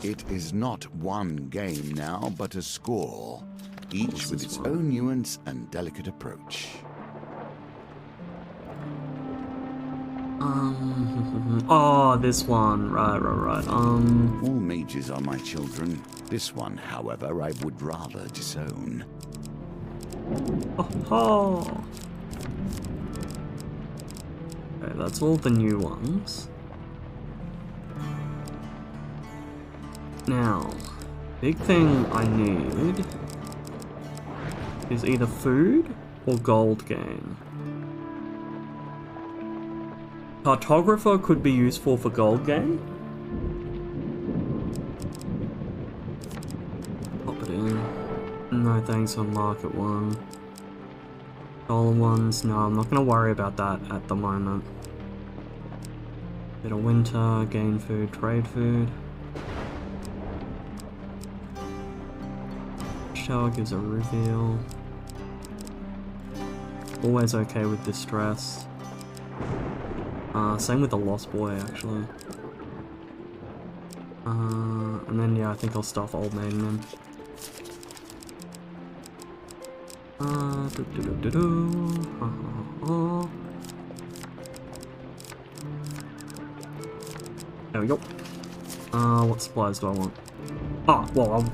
It is not one game now, but a score, each with its own nuance and delicate approach. Oh, this one. Right. All mages are my children. This one, however, I would rather disown. Oh. Okay, that's all the new ones. Now, big thing I need is either food or gold gain. Cartographer could be useful for gold gain. Pop it in. No thanks on market one. Stolen ones, no, I'm not going to worry about that at the moment. Bit of winter, gain food, trade food. Shower gives a reveal. Always okay with distress. Same with the Lost Boy, actually. And then, yeah, I think I'll stuff Old Maiden in. There we go. What supplies do I want? Oh, well,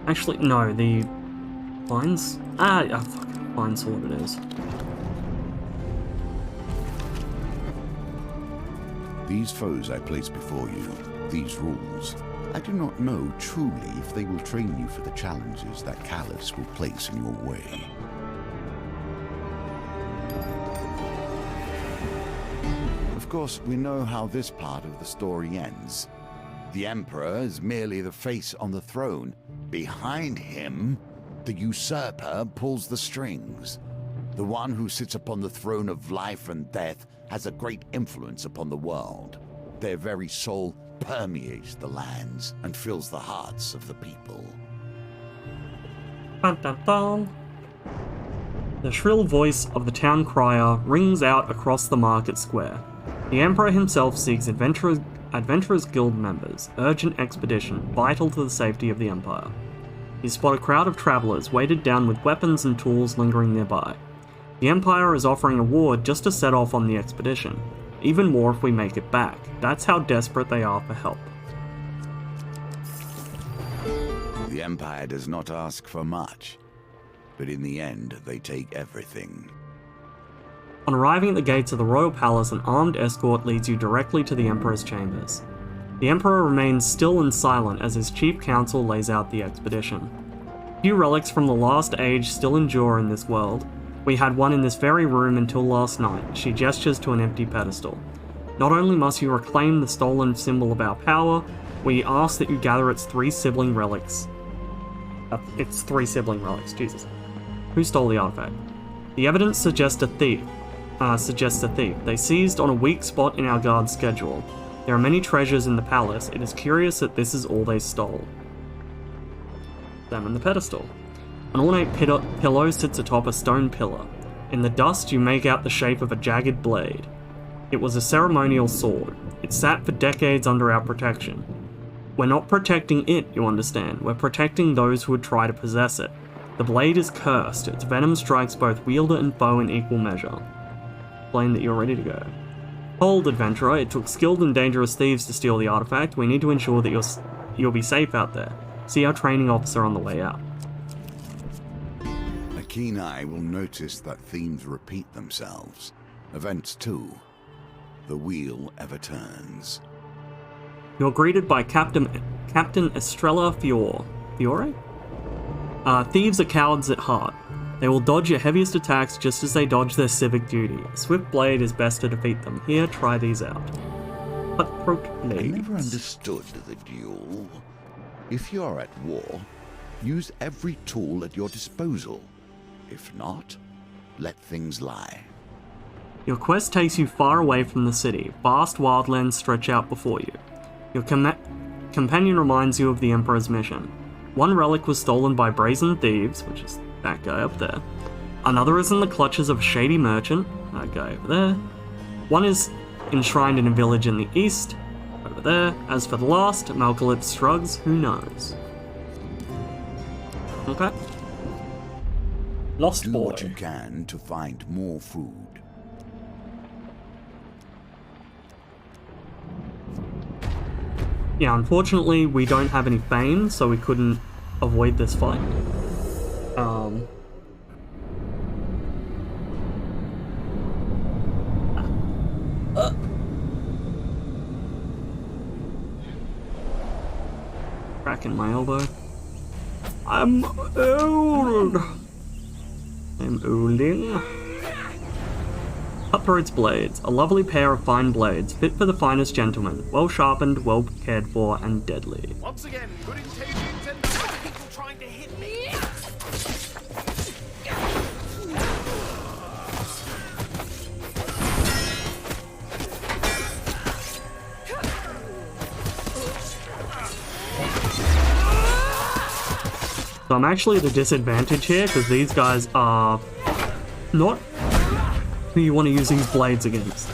actually, no, the Fine Sword it is. These foes I place before you, these rules, I do not know truly if they will train you for the challenges that Calus will place in your way. Of course, we know how this part of the story ends. The Emperor is merely the face on the throne. Behind him, the usurper pulls the strings. The one who sits upon the throne of life and death has a great influence upon the world. Their very soul permeates the lands and fills the hearts of the people. Dun, dun, dun. The shrill voice of the town crier rings out across the market square. The Emperor himself seeks Adventurers Guild members. Urgent expedition, vital to the safety of the Empire. You spot a crowd of travelers weighted down with weapons and tools lingering nearby. The Empire is offering a reward just to set off on the expedition. Even more if we make it back. That's how desperate they are for help. The Empire does not ask for much, but in the end, they take everything. On arriving at the gates of the royal palace, an armed escort leads you directly to the Emperor's chambers. The Emperor remains still and silent as his chief counsel lays out the expedition. Few relics from the last age still endure in this world. We had one in this very room until last night. She gestures to an empty pedestal. Not only must you reclaim the stolen symbol of our power, we ask that you gather its three sibling relics. Jesus. Who stole the artifact? The evidence suggests a thief. They seized on a weak spot in our guard's schedule. There are many treasures in the palace. It is curious that this is all they stole. Examine the pedestal. An ornate pillow sits atop a stone pillar. In the dust, you make out the shape of a jagged blade. It was a ceremonial sword. It sat for decades under our protection. We're not protecting it, you understand. We're protecting those who would try to possess it. The blade is cursed. Its venom strikes both wielder and foe in equal measure. Explain that you're ready to go. Hold, adventurer. It took skilled and dangerous thieves to steal the artifact. We need to ensure that you'll be safe out there. See our training officer on the way out. A keen eye will notice that themes repeat themselves. Events too. The wheel ever turns. You're greeted by Captain Estrella Fiore? Thieves are cowards at heart. They will dodge your heaviest attacks just as they dodge their civic duty. A swift blade is best to defeat them. Here, try these out. Cutthroat blades. I never understood the duel. If you're at war, use every tool at your disposal. If not, let things lie. Your quest takes you far away from the city. Vast wildlands stretch out before you. Your companion reminds you of the Emperor's mission. One relic was stolen by brazen thieves, which is that guy up there. Another is in the clutches of a shady merchant, that guy over there. One is enshrined in a village in the east, over over there. As for the last, Malcalypse shrugs, who knows? Okay. Lost Do Boy. what you can to find more food. Yeah, unfortunately, we don't have any fame, so we couldn't avoid this fight. Cracking my elbow. I'm old. I'm olding. Cutthroat's blades, a lovely pair of fine blades, fit for the finest gentleman, well sharpened, well cared for, and deadly. Once again, good intentions and other people trying to hit me. So I'm actually at a disadvantage here, because these guys are not who you want to use these blades against.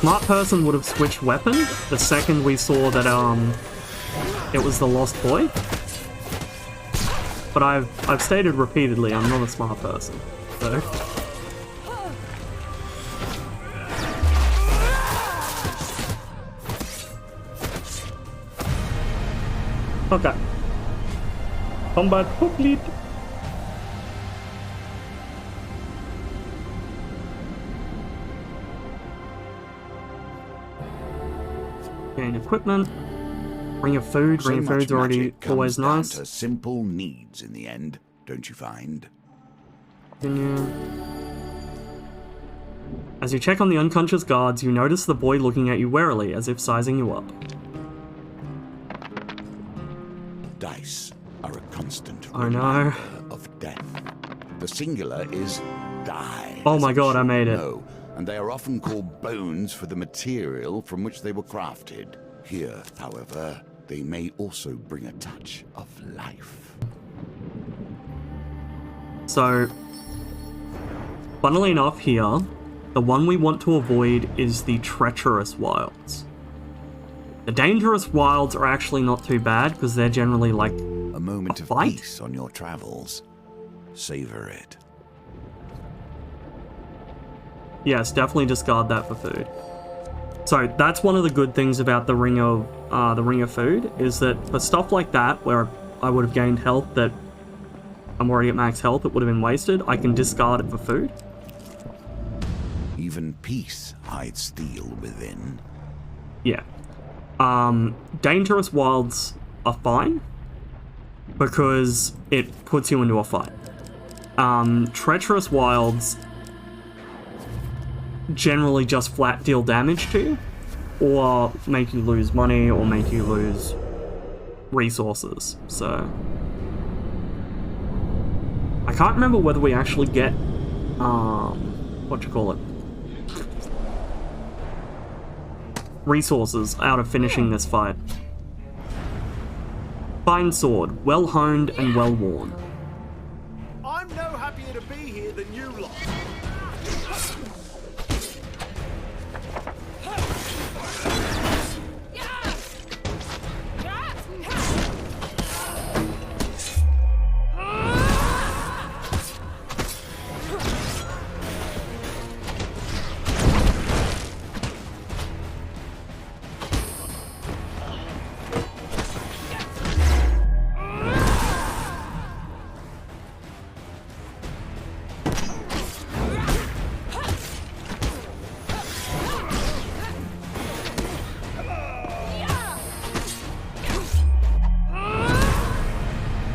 Smart person would have switched weapon the second we saw that it was the Lost Boy. But I've stated repeatedly I'm not a smart person. So okay. Combat complete. Gain equipment. Ring of food. Ring of So much food's already magic comes always down nice. to simple needs in the end, don't you find? Continue. As you check on the unconscious guards, you notice the boy looking at you warily, as if sizing you up. Dice are a constant I know. reminder of death. The singular is die. Oh as my I'm god, I sure made you it. know, and they are often called bones for the material from which they were crafted. Here, however, they may also bring a touch of life. So, funnily enough here, the one we want to avoid is the treacherous wilds. The dangerous wilds are actually not too bad, because they're generally like A moment A of fight? peace on your travels. Savor it. yes, definitely discard that for food. So that's one of the good things about the Ring of Food, is that for stuff like that, where I would have gained health that I'm already at max health, it would have been wasted, I can discard it for food. Even peace hides steel within. Yeah. Dangerous wilds are fine, because it puts you into a fight. Treacherous wilds generally just flat deal damage to you, or make you lose money, or make you lose resources. So I can't remember whether we actually get resources out of finishing this fight. Fine sword, well honed and well worn. I'm no happier to be here than you lot.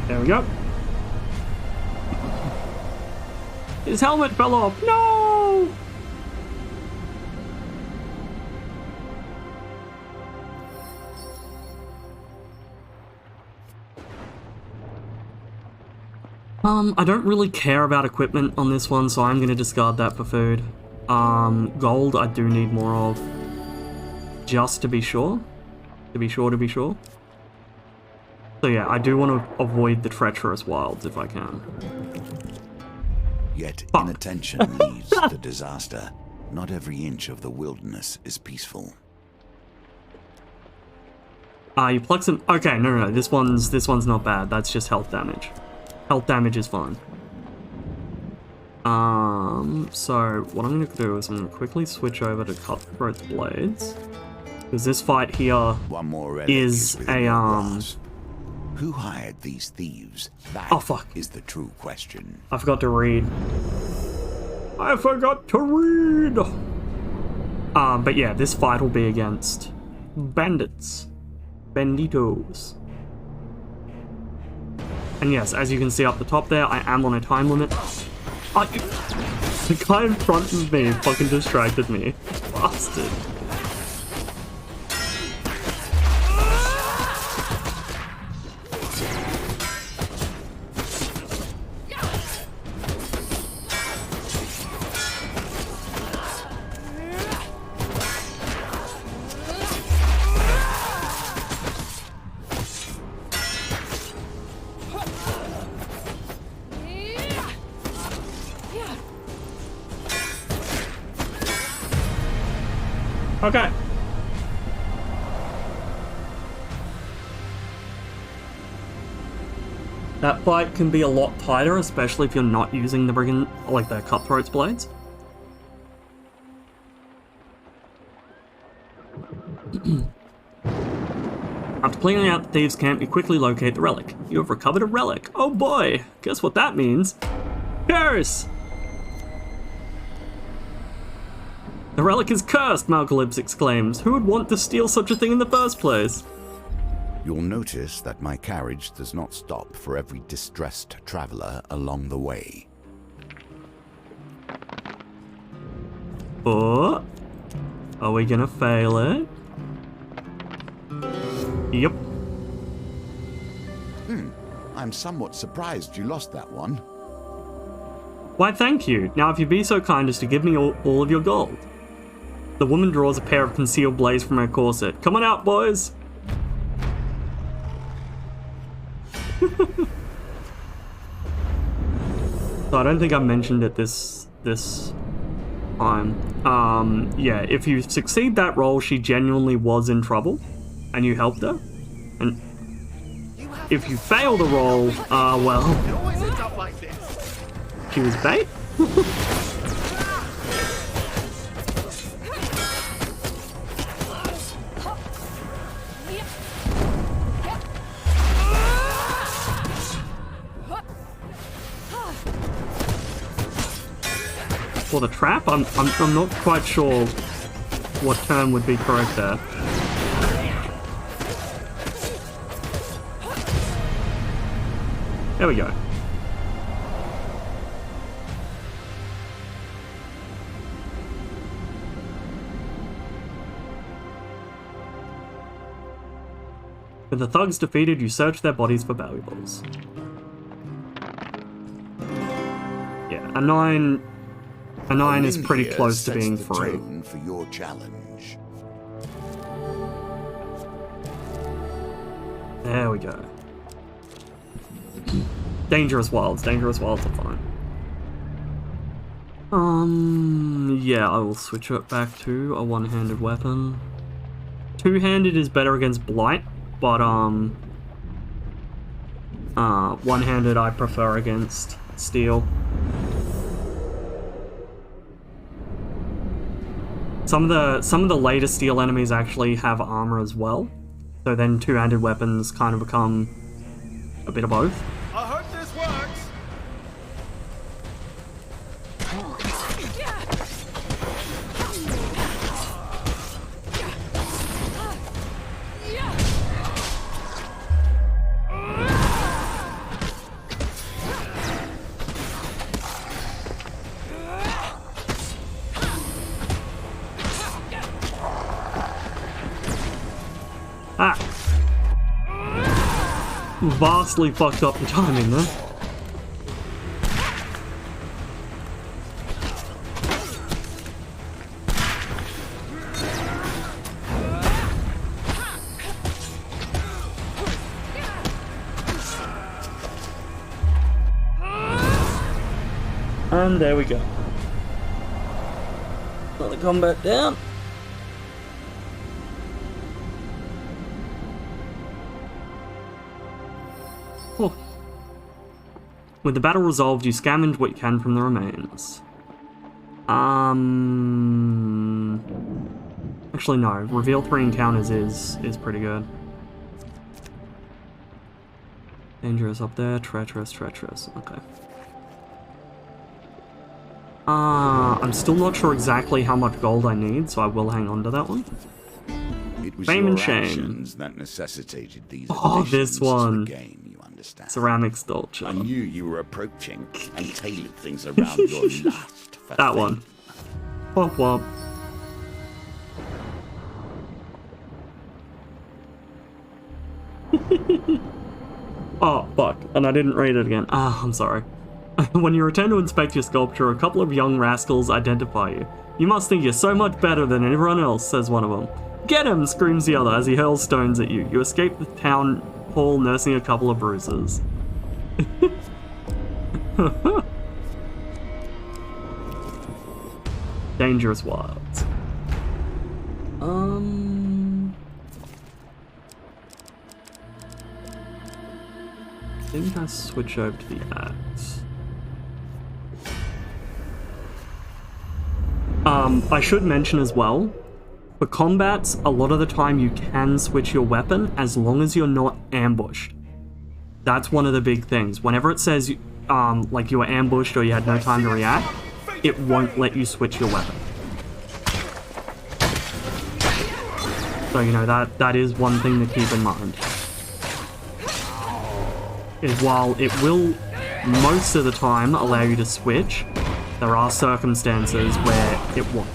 There we go. His helmet fell off. No! I don't really care about equipment on this one, so I'm gonna discard that for food. Gold I do need more of, just to be sure. To be sure, to be sure. So yeah, I do want to avoid the treacherous wilds if I can. Yet Fuck. inattention leads to disaster. Not every inch of the wilderness is peaceful. You pluck some... Okay, no. This one's not bad. That's just health damage. Health damage is fine. So what I'm going to do is I'm going to quickly switch over to Cutthroat's Blades. Because this fight here One more relic is within a, your grasp. Who hired these thieves? That Oh, fuck. is the true question. I forgot to read. I forgot to read! But yeah, this fight will be against bandits. Banditos. And yes, as you can see up the top there, I am on a time limit. The guy in front of me fucking distracted me. Bastard. Okay. That fight can be a lot tighter, especially if you're not using the brigand, like the Cutthroat's Blades. After clearing out the thieves' camp, you quickly locate the relic. You have recovered a relic. Oh boy! Guess what that means? Curse! The relic is cursed, Malcalypse exclaims. Who would want to steal such a thing in the first place? You'll notice that my carriage does not stop for every distressed traveler along the way. Oh, are we gonna fail it? Yep. I'm somewhat surprised you lost that one. Why, thank you. Now, if you'd be so kind as to give me all of your gold. The woman draws a pair of concealed blades from her corset. Come on out, boys! So I don't think I mentioned it this time. Yeah, if you succeed that roll, she genuinely was in trouble, and you helped her. And if you fail the roll, well, It always ends up like this. she was bait. For the trap, I'm not quite sure what term would be correct there. There we go. With the thugs defeated, you search their bodies for valuables. Yeah, a 9 is pretty Here close to sets being the free. tone for your challenge. There we go. Dangerous wilds are fine. Yeah, I will switch it back to a one-handed weapon. Two-handed is better against Blight, but one-handed I prefer against Steel. Some of the later Steel enemies actually have armor as well, so then two-handed weapons kind of become a bit of both. I hope this works. Ah! Vastly fucked up the timing there. And there we go. Another combat down. Oh. With the battle resolved, you scavenge what you can from the remains. Actually, no. Reveal 3 encounters is pretty good. Dangerous up there. Treacherous, treacherous. Okay. I'm still not sure exactly how much gold I need, so I will hang on to that one. It was Fame your and shame. actions that necessitated these Oh, additions this one. to the game, you understand. Ceramic sculpture. I knew you were approaching and tailored things around your lust for That fame. one. Womp womp. Oh, fuck. And I didn't read it again. Ah, I'm sorry. When you return to inspect your sculpture, a couple of young rascals identify you. You must think you're so much better than everyone else, says one of them. Get him, screams the other as he hurls stones at you. You escape the town hall nursing a couple of bruises. Dangerous wilds. I think I switch over to the axe. I should mention as well, for combats, a lot of the time you can switch your weapon as long as you're not ambushed. That's one of the big things. Whenever it says, like you were ambushed or you had no time to react, it won't let you switch your weapon. So, you know, that is one thing to keep in mind. Is while it will most of the time allow you to switch, there are circumstances where it won't.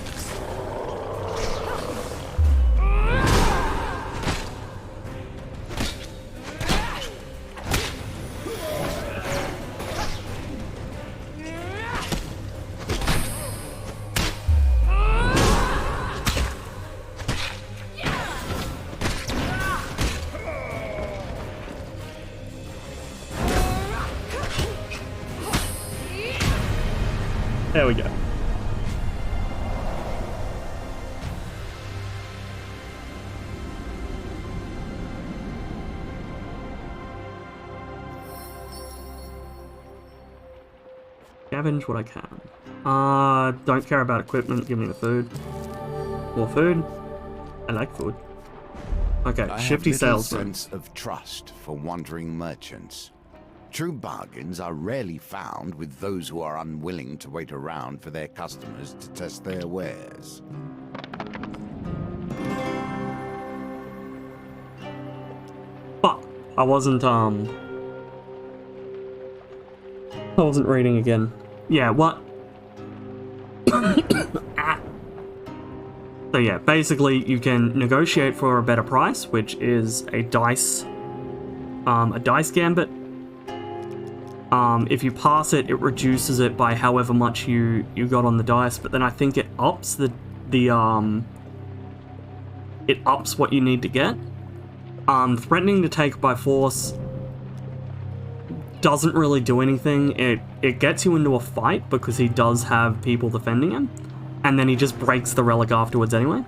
There we go. Scavenge what I can. Don't care about equipment, give me the food. More food? I like food. Okay, I shifty have little salesman. sense of trust for wandering merchants. True bargains are rarely found with those who are unwilling to wait around for their customers to test their wares. Fuck. I wasn't reading again. Yeah, what? Ah. So yeah, basically you can negotiate for a better price, which is a dice gambit. If you pass it, it reduces it by however much you got on the dice, but then I think it ups it ups what you need to get. Threatening to take by force doesn't really do anything. It gets you into a fight because he does have people defending him, and then he just breaks the relic afterwards anyway.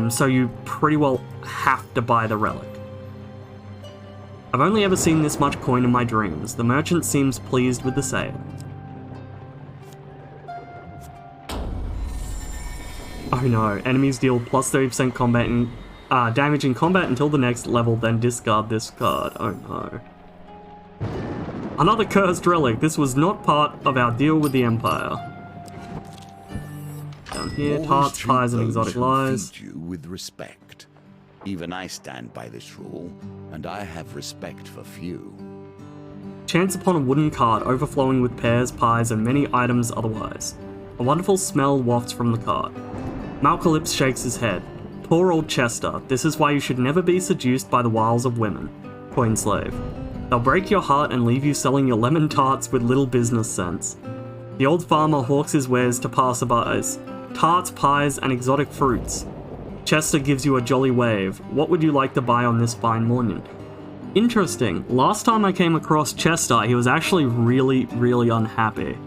So you pretty well have to buy the relic. I've only ever seen this much coin in my dreams. The merchant seems pleased with the sale. Oh no, enemies deal plus 30% combat and damage in combat until the next level, then discard this card. Oh no. Another cursed relic. This was not part of our deal with the Empire. Down here, Always tarts, treat pies, and those exotic who lies. feed you with respect. Even I stand by this rule, and I have respect for few. Chance upon a wooden cart overflowing with pears, pies, and many items otherwise. A wonderful smell wafts from the cart. Malcalypse shakes his head. Poor old Chester, this is why you should never be seduced by the wiles of women. Coin slave. They'll break your heart and leave you selling your lemon tarts with little business sense. The old farmer hawks his wares to passerbys. Tarts, pies, and exotic fruits. Chester gives you a jolly wave. What would you like to buy on this fine morning? Interesting. Last time I came across Chester, he was actually really, really unhappy.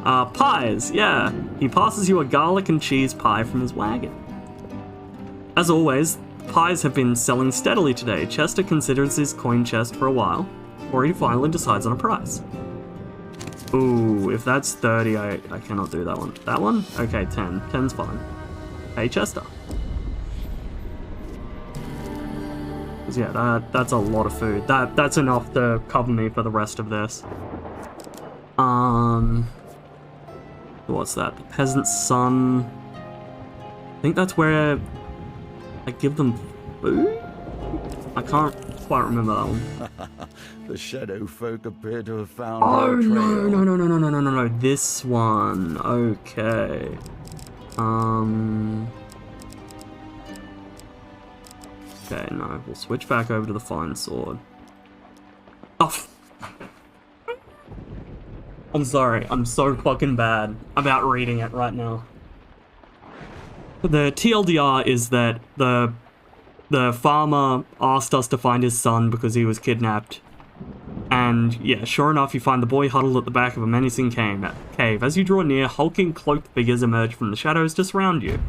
Pies, yeah. He passes you a garlic and cheese pie from his wagon. As always, pies have been selling steadily today. Chester considers his coin chest for a while, before he finally decides on a price. Ooh, if that's 30, I cannot do that one. That one? Okay, 10. 10's fine. Hey, Chester. Yeah, that's a lot of food. That's enough to cover me for the rest of this. What's that? The Peasant's Son. I think that's where I give them food? I can't quite remember that one. The shadow folk appear to have found Oh, our trail. no. This one. Okay. Okay, no. We'll switch back over to the Fine Sword. Oh, I'm sorry. I'm so fucking bad about reading it right now. The TLDR is that the farmer asked us to find his son because he was kidnapped. And yeah, sure enough, you find the boy huddled at the back of a menacing cave. As you draw near, hulking cloaked figures emerge from the shadows to surround you.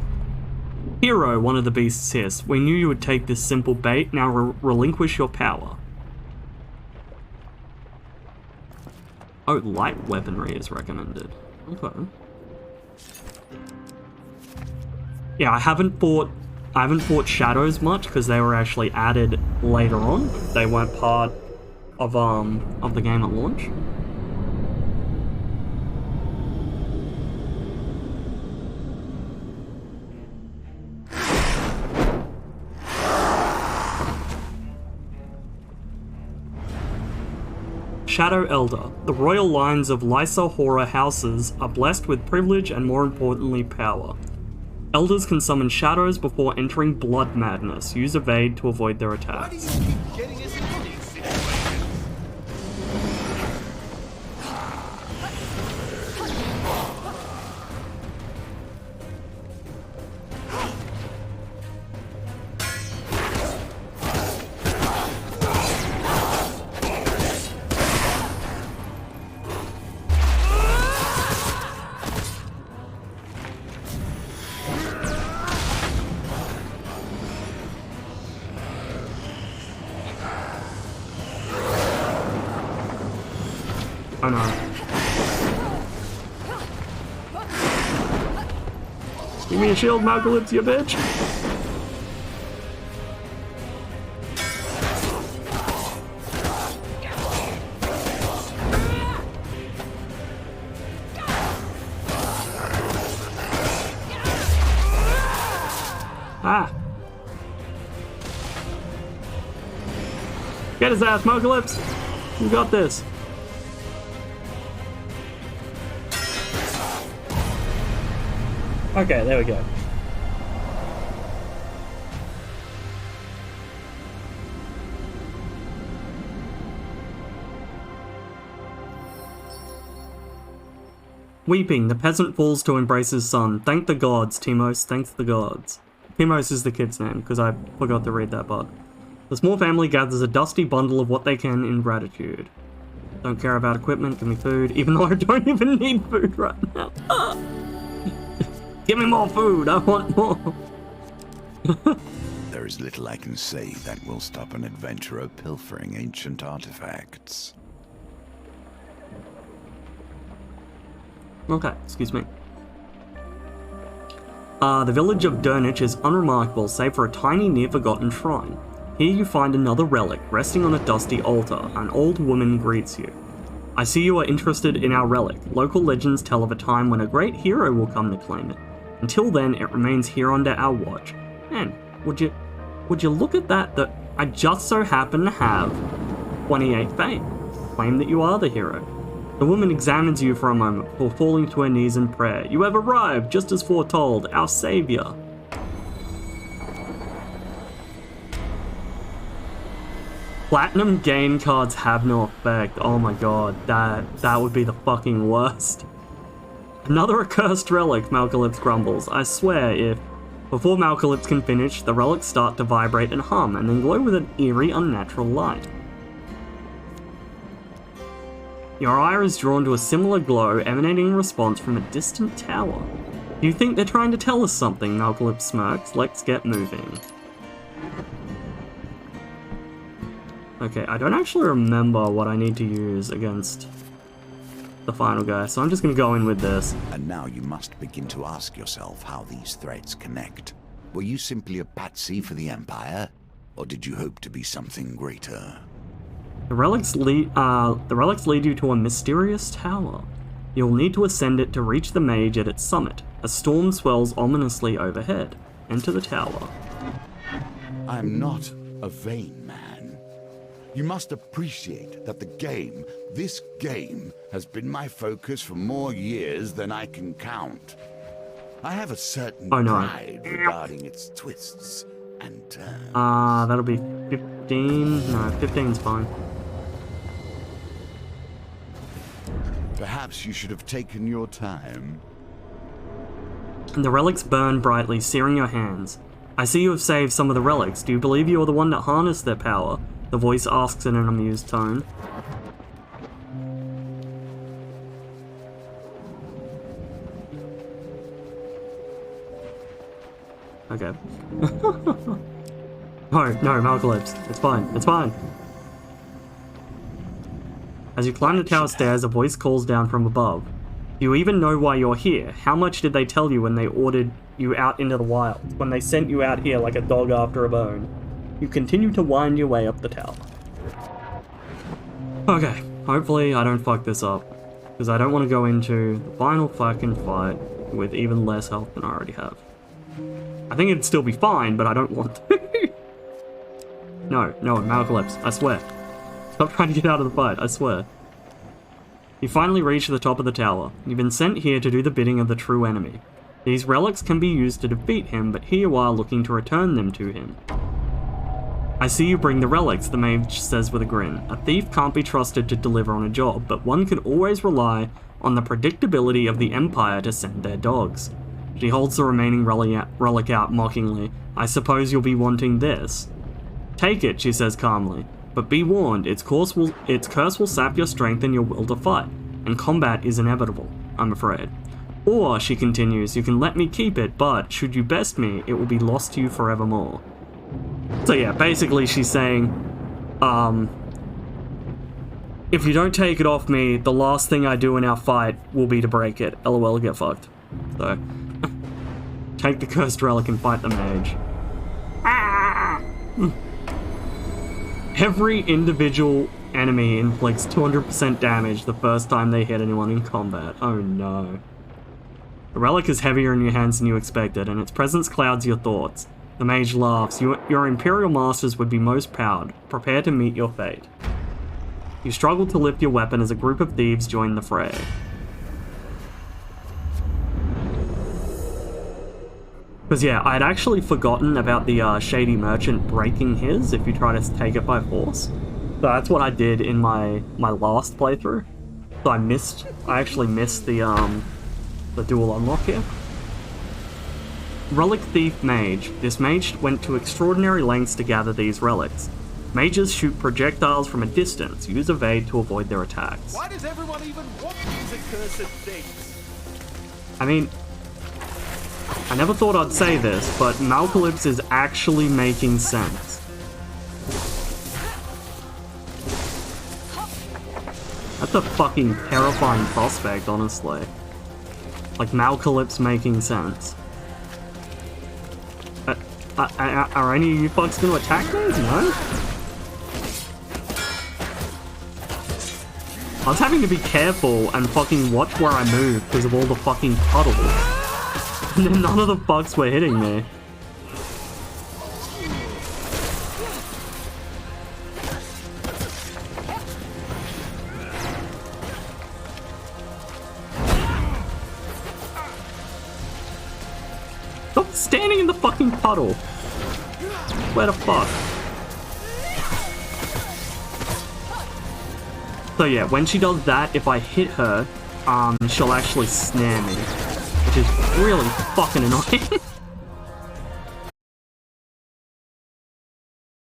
Hero, one of the beasts hiss. We knew you would take this simple bait, now relinquish your power. Oh, light weaponry is recommended. Okay. Yeah, I haven't fought shadows much because they were actually added later on. They weren't part of the game at launch. Shadow Elder. The royal lines of Lysa Hora houses are blessed with privilege and, more importantly, power. Elders can summon shadows before entering blood madness. Use evade to avoid their Why do attacks. you keep getting us into these situations? Oh no. Give me a shield, Malcalypse, you bitch! Ah! Get his ass, Malcalypse! You got this! Okay, there we go. Weeping, the peasant falls to embrace his son. Thank the gods, Timos, thanks the gods. Timos is the kid's name, because I forgot to read that part. The small family gathers a dusty bundle of what they can in gratitude. Don't care about equipment, give me food, even though I don't even need food right now. Give me more food, I want more. There is little I can say that will stop an adventurer pilfering ancient artifacts. Okay, excuse me. The village of Dernich is unremarkable save for a tiny near-forgotten shrine. Here you find another relic, resting on a dusty altar. An old woman greets you. I see you are interested in our relic. Local legends tell of a time when a great hero will come to claim it. Until then, it remains here under our watch. Man, would you look at that I just so happen to have 28 fame. Claim that you are the hero. The woman examines you for a moment before falling to her knees in prayer. You have arrived, just as foretold, our savior. Platinum gain cards have no effect. Oh my god, that would be the fucking worst. Another accursed relic, Malcalypse grumbles. I swear if... Before Malcalypse can finish, the relics start to vibrate and hum, and then glow with an eerie, unnatural light. Your eye is drawn to a similar glow emanating in response from a distant tower. Do you think they're trying to tell us something? Malcalypse smirks. Let's get moving. Okay, I don't actually remember what I need to use against the final guy, so I'm just gonna go in with this. And now you must begin to ask yourself how these threads connect. Were you simply a patsy for the Empire, or did you hope to be something greater? The relics lead you to a mysterious tower. You'll need to ascend it to reach the mage at its summit. A storm swells ominously overhead. Enter the tower. I'm not a vain man. You must appreciate that this game, has been my focus for more years than I can count. I have a certain pride regarding its twists and turns. That'll be 15. No, 15's fine. Perhaps you should have taken your time. The relics burn brightly, searing your hands. I see you have saved some of the relics. Do you believe you are the one that harnessed their power? The voice asks in an amused tone. Okay. No, Malcalypse. It's fine. It's fine. As you climb the tower stairs, a voice calls down from above. Do you even know why you're here? How much did they tell you when they ordered you out into the wild? When they sent you out here like a dog after a bone? You continue to wind your way up the tower. Okay, hopefully I don't fuck this up. Because I don't want to go into the final fucking fight with even less health than I already have. I think it'd still be fine, but I don't want to. No, Malcalypse, I swear. Stop trying to get out of the fight, I swear. You finally reach the top of the tower. You've been sent here to do the bidding of the true enemy. These relics can be used to defeat him, but here you are looking to return them to him. I see you bring the relics, the mage says with a grin. A thief can't be trusted to deliver on a job, but one can always rely on the predictability of the Empire to send their dogs. She holds the remaining relic out mockingly. I suppose you'll be wanting this. Take it, she says calmly. But be warned, its curse will sap your strength and your will to fight, and combat is inevitable, I'm afraid. Or, she continues, you can let me keep it, but should you best me, it will be lost to you forevermore. So yeah, basically she's saying, if you don't take it off me, the last thing I do in our fight will be to break it. LOL, get fucked. So, take the cursed relic and fight the mage. Every individual enemy inflicts 200% damage the first time they hit anyone in combat. Oh no. The relic is heavier in your hands than you expected, and its presence clouds your thoughts. The mage laughs. Your Imperial Masters would be most proud. Prepare to meet your fate. You struggle to lift your weapon as a group of thieves join the fray. Because yeah, I'd actually forgotten about the Shady Merchant breaking his if you try to take it by force. So that's what I did in my last playthrough. So I actually missed the dual unlock here. Relic Thief Mage. This mage went to extraordinary lengths to gather these relics. Mages shoot projectiles from a distance. Use evade to avoid their attacks. Why does everyone even want these accursed things? I mean, I never thought I'd say this, but Malcalypse is actually making sense. That's a fucking terrifying prospect, honestly. Like, Malcalypse making sense. Are any of you fucks gonna attack me? No? I was having to be careful and fucking watch where I move because of all the fucking puddles. And then none of the fucks were hitting me. Stop standing in the fucking puddle. Where the fuck? So yeah, when she does that, if I hit her, she'll actually snare me. Which is really fucking annoying.